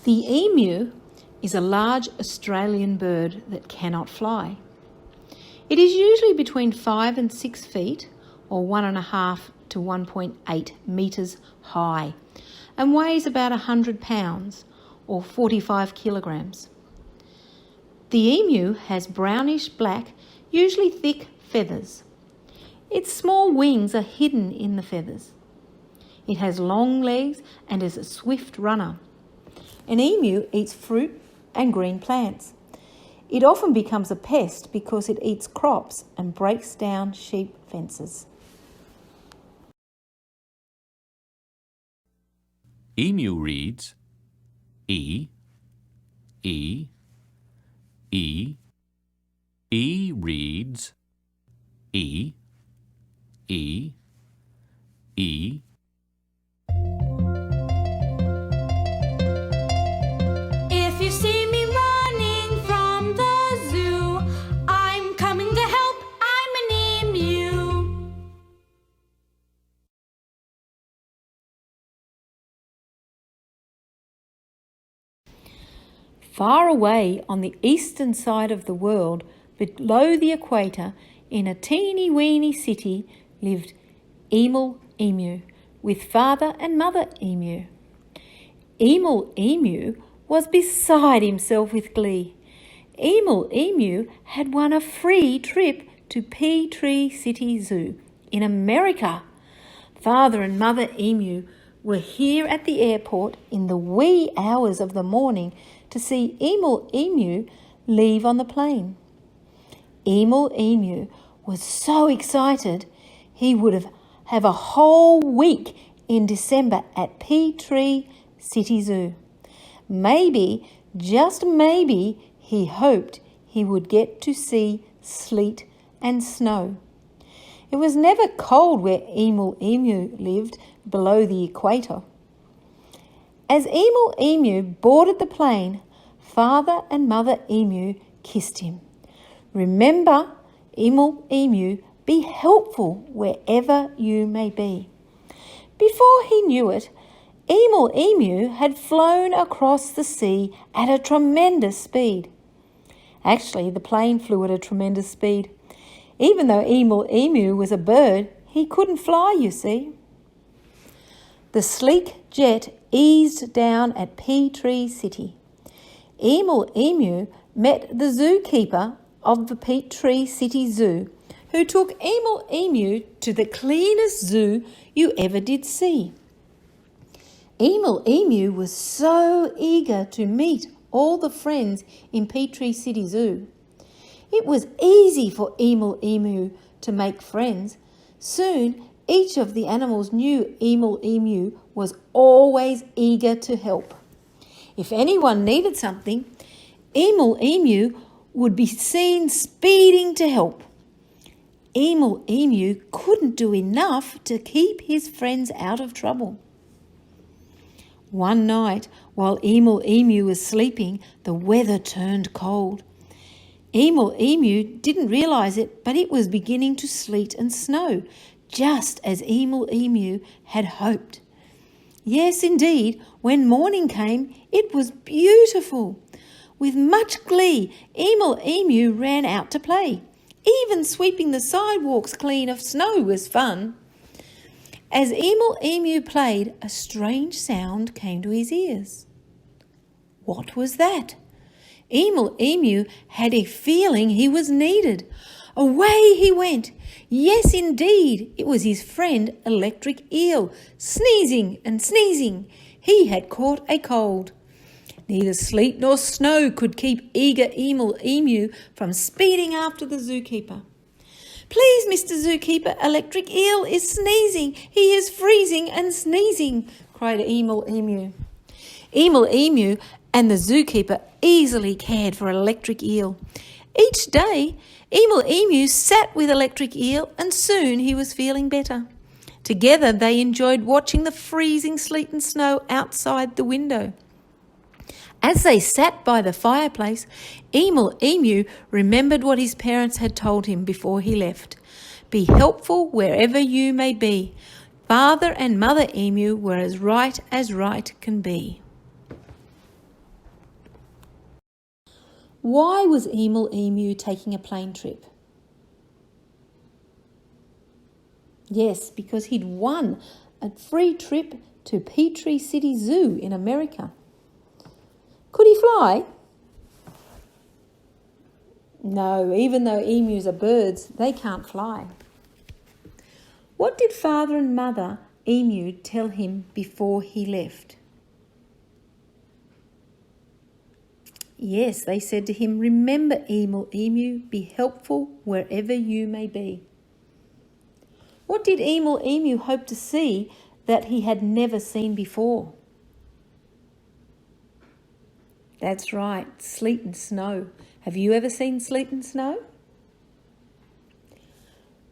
The emu is a large Australian bird that cannot fly. It is usually between 5 and 6 feet, or 1.5 to 1.8 metres high, and weighs about 100 pounds, or 45 kilograms. The emu has brownish black, usually thick feathers. Its small wings are hidden in the feathers. It has long legs and is a swift runner. An emu eats fruit and green plants. It often becomes a pest because it eats crops and breaks down sheep fences. Emu reads E, E, E. E reads E, E, E. If you see me running from the zoo, I'm coming to help, I'm an emu. Far away on the eastern side of the world, below the equator, in a teeny-weeny city, lived Emil Emu with father and mother emu. Emil Emu was beside himself with glee. Emil Emu had won a free trip to Peachtree City Zoo in America. Father and mother emu were here at the airport in the wee hours of the morning to see Emil Emu leave on the plane. Emil Emu was so excited he would have a whole week in December at Peachtree City Zoo. Maybe, just maybe, he hoped he would get to see sleet and snow. It was never cold where Emil Emu lived below the equator. As Emil Emu boarded the plane, father and mother emu kissed him. Remember, Emil Emu, be helpful wherever you may be. Before he knew it, Emil Emu had flown across the sea at a tremendous speed. Actually, the plane flew at a tremendous speed. Even though Emil Emu was a bird, he couldn't fly, you see. The sleek jet eased down at Peachtree City. Emil Emu met the zookeeper of the Peachtree City Zoo, who took Emil Emu to the cleanest zoo you ever did see. Emil Emu was so eager to meet all the friends in Peachtree City Zoo. It was easy for Emil Emu to make friends. Soon, each of the animals knew Emil Emu was always eager to help. If anyone needed something, Emil Emu would be seen speeding to help. Emil Emu couldn't do enough to keep his friends out of trouble. One night, while Emil Emu was sleeping, the weather turned cold. Emil Emu didn't realise it, but it was beginning to sleet and snow, just as Emil Emu had hoped. Yes, indeed, when morning came, it was beautiful. With much glee, Emil Emu ran out to play. Even sweeping the sidewalks clean of snow was fun. As Emil Emu played, a strange sound came to his ears. What was that? Emil Emu had a feeling he was needed. Away he went. Yes, indeed, it was his friend Electric Eel, sneezing and sneezing. He had caught a cold. Neither sleet nor snow could keep eager Emil Emu from speeding after the zookeeper. Please, Mr. Zookeeper, Electric Eel is sneezing. He is freezing and sneezing, cried Emil Emu. Emil Emu and the zookeeper easily cared for Electric Eel. Each day, Emil Emu sat with Electric Eel and soon he was feeling better. Together they enjoyed watching the freezing sleet and snow outside the window. As they sat by the fireplace, Emil Emu remembered what his parents had told him before he left. Be helpful wherever you may be. Father and Mother Emu were as right can be. Why was Emu taking a plane trip? Yes, because he'd won a free trip to Peachtree City Zoo in America. Could he fly? No, even though emus are birds, they can't fly. What did Father and Mother Emu tell him before he left? Yes, they said to him, "Remember, Emu, be helpful wherever you may be." What did Emu hope to see that he had never seen before? That's right, sleet and snow. Have you ever seen sleet and snow?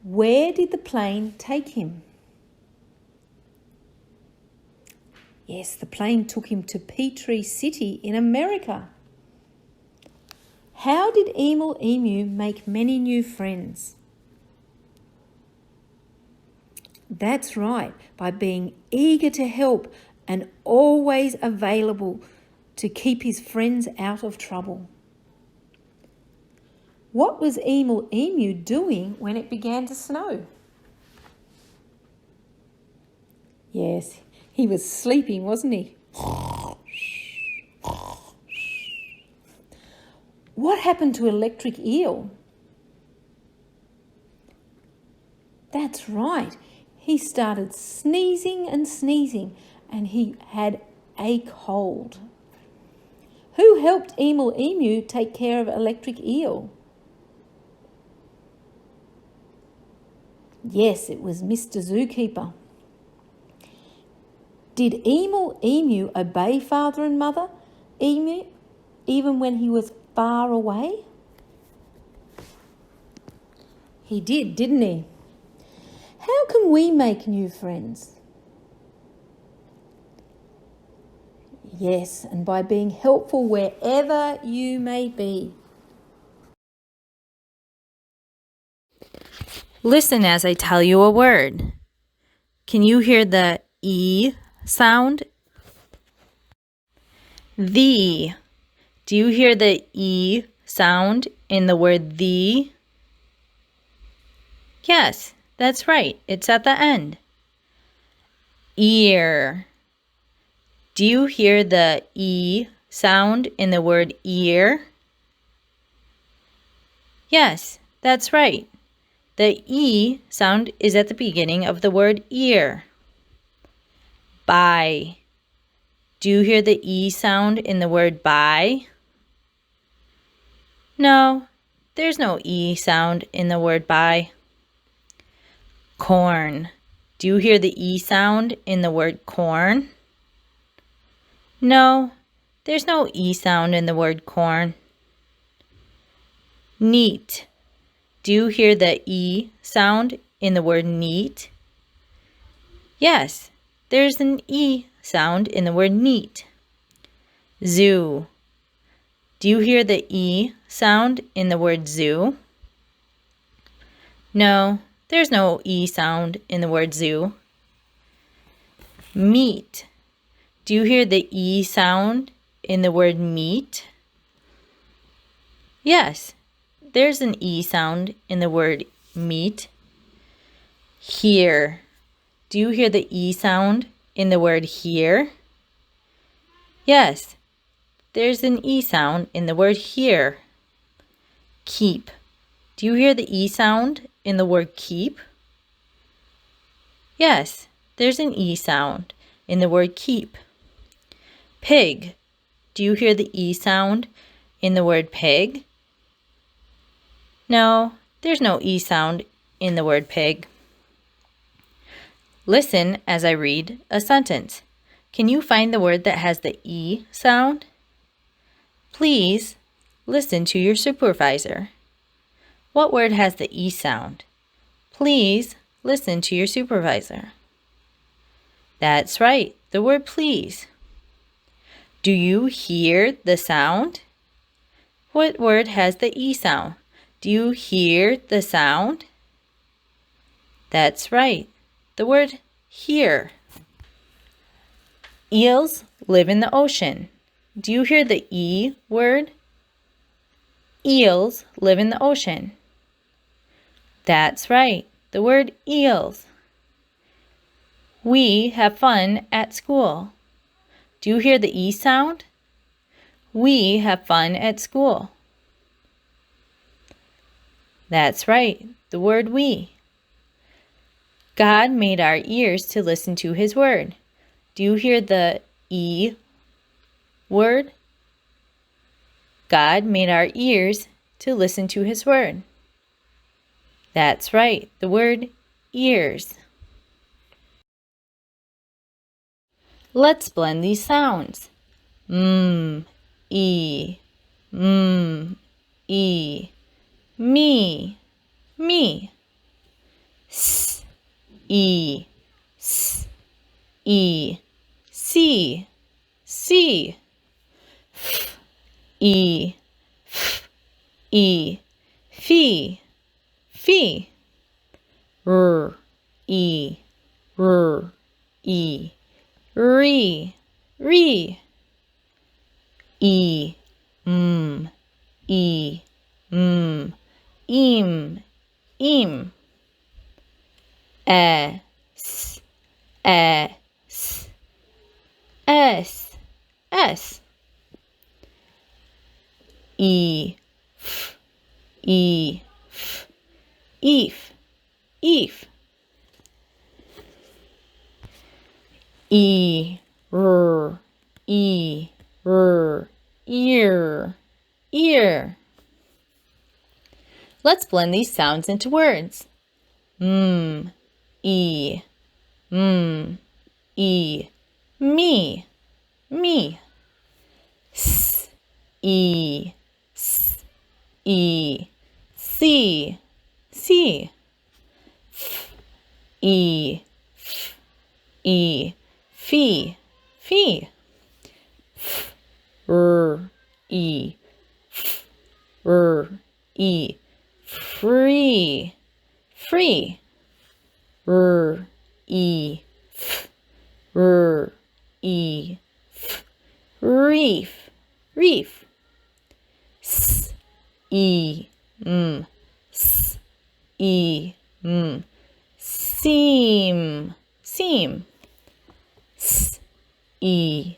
Where did the plane take him? Yes, the plane took him to Peachtree City in America. How did Emu make many new friends? That's right, by being eager to help and always available to keep his friends out of trouble. What was Emu doing when it began to snow? Yes, he was sleeping, wasn't he? What happened to Electric Eel? That's right. He started sneezing and he had a cold. Who helped Emu take care of Electric Eel? Yes, it was Mr. Zookeeper. Did Emu obey Father and Mother Emu even when he was far away? He did, didn't he? How can we make new friends? Yes, and by being helpful wherever you may be. Listen as I tell you a word. Can you hear the E sound? The. Do you hear the E sound in the word the? Yes, that's right. It's at the end. Ear. Do you hear the E sound in the word ear? Yes, that's right. The E sound is at the beginning of the word ear. By. Do you hear the E sound in the word by? No, there's no E sound in the word by. Corn. Do you hear the E sound in the word corn? No, there's no E sound in the word corn. Neat. Do you hear the E sound in the word neat? Yes, there's an E sound in the word neat. Zoo. Do you hear the E sound in the word zoo? No, there's no E sound in the word zoo. Meat. Do you hear the E sound in the word meat? Yes, there's an E sound in the word meat. Here. Do you hear the E sound in the word here? Yes, there's an E sound in the word here. Keep. Do you hear the E sound in the word keep? Yes, there's an E sound in the word keep. Pig. Do you hear the E sound in the word pig? No, there's no E sound in the word pig. Listen as I read a sentence. Can you find the word that has the E sound? Please listen to your supervisor. What word has the E sound? Please listen to your supervisor. That's right, the word please. Do you hear the sound? What word has the E sound? Do you hear the sound? That's right, the word hear. Eels live in the ocean. Do you hear the E word? Eels live in the ocean. That's right, the word eels. We have fun at school. Do you hear the E sound? We have fun at school. That's right, the word we. God made our ears to listen to His word. Do you hear the E word? God made our ears to listen to His word. That's right, the word ears. Let's blend these sounds. E, e, me, s, e, see, f, e, fee, r, e, re, e, eem, s, eef, eef, ear. Let's blend these sounds into words. E, me, s, e, see, f, e, fee, f, r, e, free, r, e, reef, s, e, seam, s, e,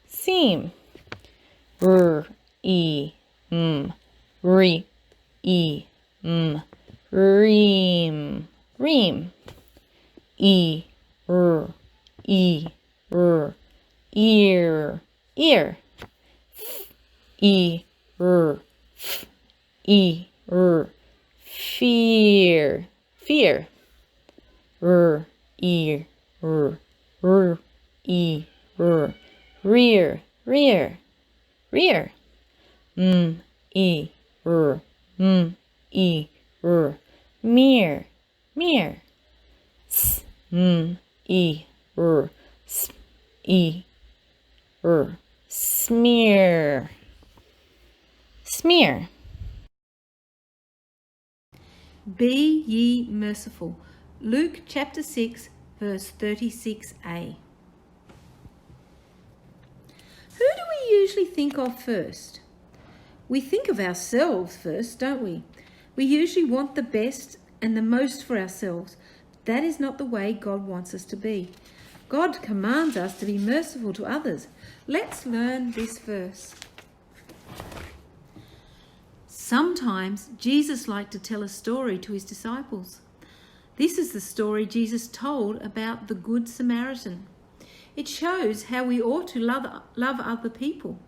seam, r, e, ream, e, ear, f, e, fear, r, e, rear, mirror, s, smear, Be ye merciful. Luke chapter 6, verse 36a. Who do we usually think of first? We think of ourselves first, don't we? We usually want the best and the most for ourselves. That is not the way God wants us to be. God commands us to be merciful to others. Let's learn this verse. Sometimes Jesus liked to tell a story to his disciples. This is the story Jesus told about the Good Samaritan. It shows how we ought to love other people.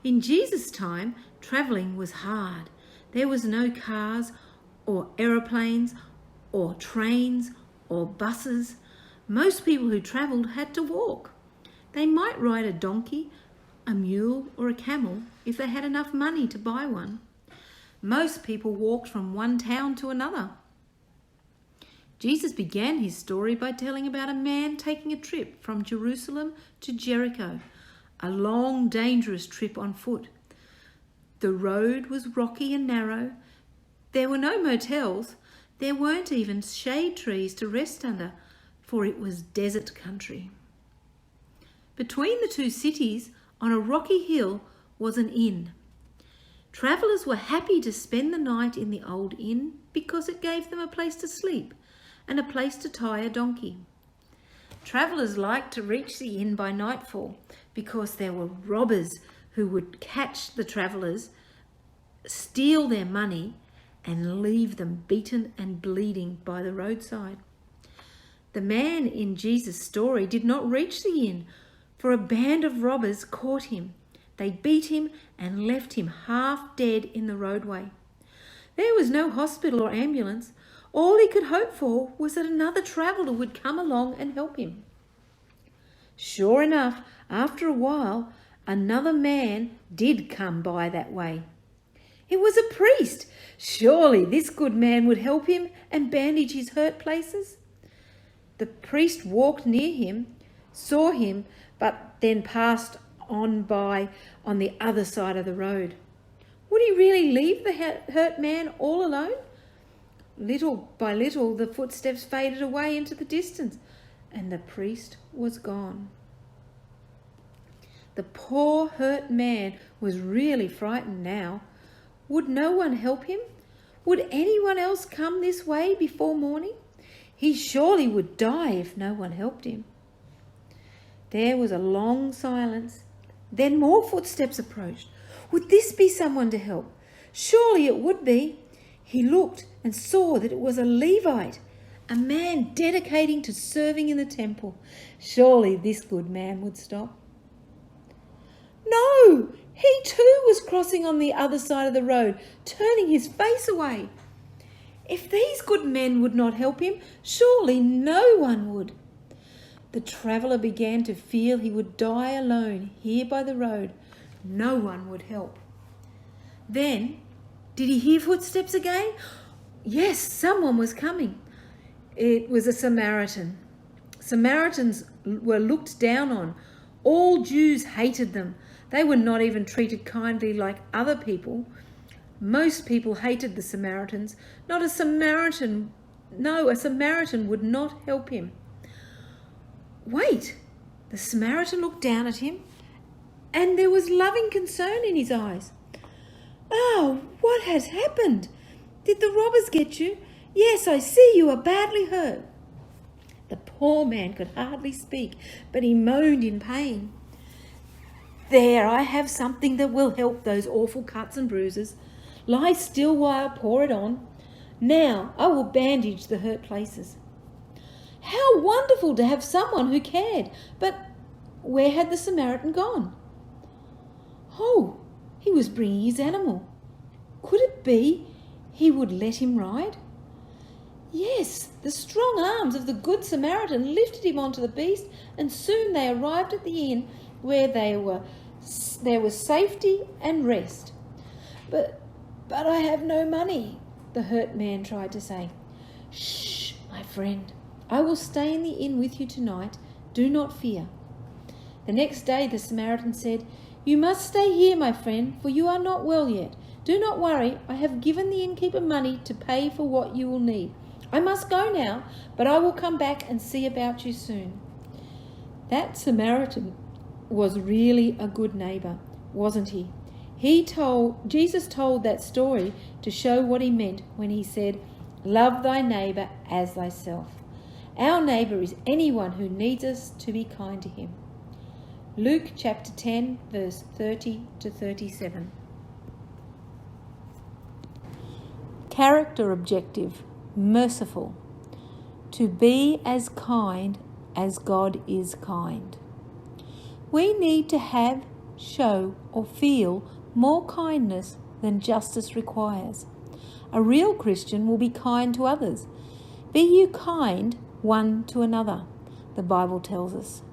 In Jesus' time, travelling was hard. There was no cars or aeroplanes or trains or buses. Most people who travelled had to walk. They might ride a donkey, a mule or a camel if they had enough money to buy one. Most people walked from one town to another. Jesus began his story by telling about a man taking a trip from Jerusalem to Jericho, a long, dangerous trip on foot. The road was rocky and narrow. There were no motels. There weren't even shade trees to rest under, for it was desert country. Between the two cities, on a rocky hill, was an inn. Travellers were happy to spend the night in the old inn because it gave them a place to sleep and a place to tie a donkey. Travellers liked to reach the inn by nightfall because there were robbers who would catch the travellers, steal their money, and leave them beaten and bleeding by the roadside. The man in Jesus' story did not reach the inn, for a band of robbers caught him. They beat him and left him half dead in the roadway. There was no hospital or ambulance. All he could hope for was that another traveller would come along and help him. Sure enough, after a while, another man did come by that way. It was a priest. Surely this good man would help him and bandage his hurt places. The priest walked near him, saw him, but then passed on by on the other side of the road. Would he really leave the hurt man all alone? Little by little, the footsteps faded away into the distance, and the priest was gone. The poor hurt man was really frightened now. Would no one help him? Would anyone else come this way before morning? He surely would die if no one helped him. There was a long silence. Then more footsteps approached. Would this be someone to help? Surely it would be. He looked and saw that it was a Levite, a man dedicating to serving in the temple. Surely this good man would stop. No, he too was crossing on the other side of the road, turning his face away. If these good men would not help him, surely no one would. The traveller began to feel he would die alone here by the road. No one would help. Then, did he hear footsteps again? Yes, someone was coming. It was a Samaritan. Samaritans were looked down on. All Jews hated them. They were not even treated kindly like other people. Most people hated the Samaritans. A Samaritan would not help him. Wait, the Samaritan looked down at him, and there was loving concern in his eyes. Oh, what has happened? Did the robbers get you? Yes, I see you are badly hurt. The poor man could hardly speak, but he moaned in pain. There, I have something that will help those awful cuts and bruises. Lie still while I pour it on. Now I will bandage the hurt places. How wonderful to have someone who cared. But where had the Samaritan gone? Oh, he was bringing his animal. Could it be he would let him ride? Yes, the strong arms of the good Samaritan lifted him onto the beast, and soon they arrived at the inn where there was safety and rest. But I have no money, the hurt man tried to say. Shh, my friend. I will stay in the inn with you tonight. Do not fear. The next day the Samaritan said, You must stay here, my friend, for you are not well yet. Do not worry. I have given the innkeeper money to pay for what you will need. I must go now, but I will come back and see about you soon. That Samaritan was really a good neighbour, wasn't he? Jesus told that story to show what he meant when he said, Love thy neighbour as thyself. Our neighbour is anyone who needs us to be kind to him. Luke chapter 10, verse 30 to 37. Character objective, merciful. To be as kind as God is kind. We need to have, show, or feel more kindness than justice requires. A real Christian will be kind to others. Be you kind one to another, the Bible tells us.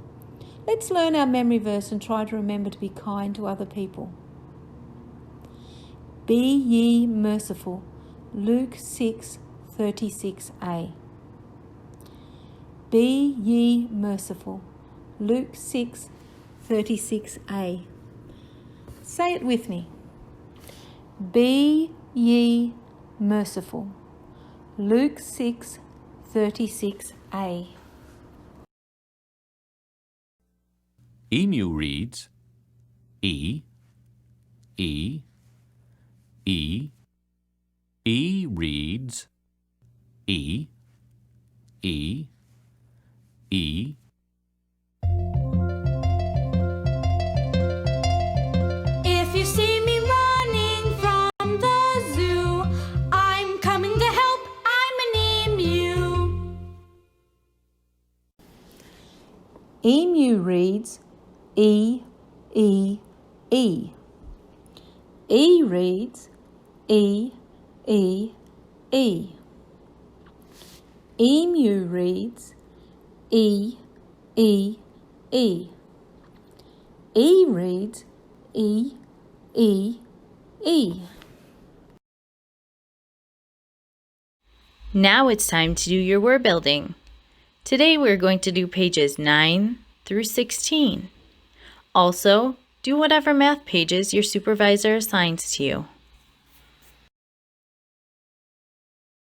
Let's learn our memory verse and try to remember to be kind to other people. Be ye merciful, Luke 6:36a. Be ye merciful, Luke 6:36a. Say it with me. Be ye merciful, Luke 6:36a. Emu reads E, E, E. E reads E, E, E. If you see me running from the zoo, I'm coming to help, I'm an emu. Emu reads E, E, E. E reads E, E, E. Emu reads E, E, E. E reads E, E, E. Now it's time to do your word building. Today we're going to do pages 9 through 16. Also, do whatever math pages your supervisor assigns to you.